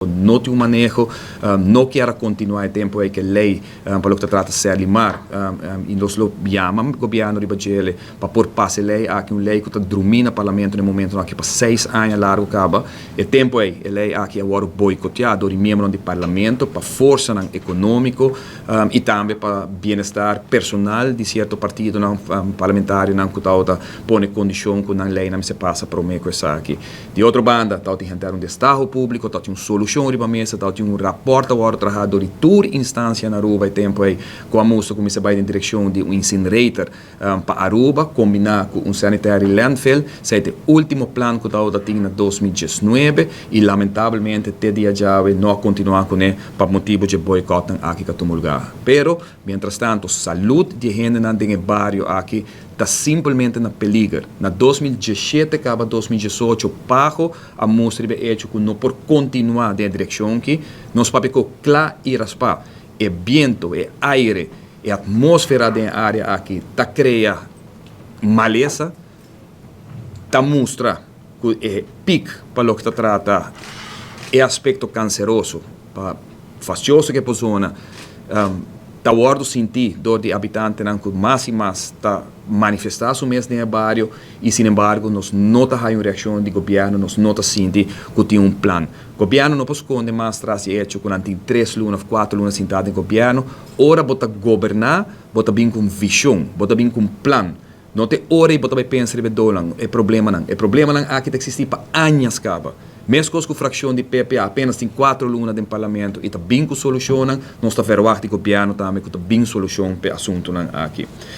no tem um manejo, não quer continuar o tempo que a lei para o que trata de se limar e nós lo chamamos o governo de Bajele para pôr passe lei aqui uma lei que domina o parlamento no momento que para 6 anos largo acaba e tempo a lei aqui agora boicoteado de membros do parlamento para força econômico e também para bem-estar personal de certo partido parlamentário não que tal põe condição que a lei não se passa para o meio que aqui de outra banda tal tem um estado público tal tem solução riba mesa, tal tinha rapporto agora trabalhador de toda instância na Aruba e tempo aí com a moça como se vai em direção de incinerator para Aruba combinar com sanitary landfill seja o último plano que tal tinha em 2019 e lamentavelmente até dia já não continuar com ele por motivo de boicote aqui que tomou lugar. Pero, mientras tanto, saúde de gente no bairro aqui está simplesmente na peligro. Na 2017 acaba 2018 pago a mostra de hecho que não por continuar na direção que nós papel claro e raspar é vento, é aire, é atmosfera da área aqui tá cria maleza, tá mostra que é pic para o que trata é aspecto canceroso, para fastidioso que a pessoa está guardo sentir dor de habitante que mais e mais está manifestar o mesmo no bairro e, sin embargo, nós não temos uma reação do governo, nós não sentimos que tem um plano. O governo não pode esconder mais atrás de hecho quando tem 3 lunas, 4 lunas sentados no governo. Ora, bota governar, bota bem com visão, bota bem com plano. Não tem hora e bota pensar em dolan, é problema não. É problema não aqui que existe para anos acaba. Mesmo com a fração de PPA, apenas tem 4 lunas no parlamento e está bem com solução, nós estamos verwachtig o governo também que está bem solução para o assunto aqui.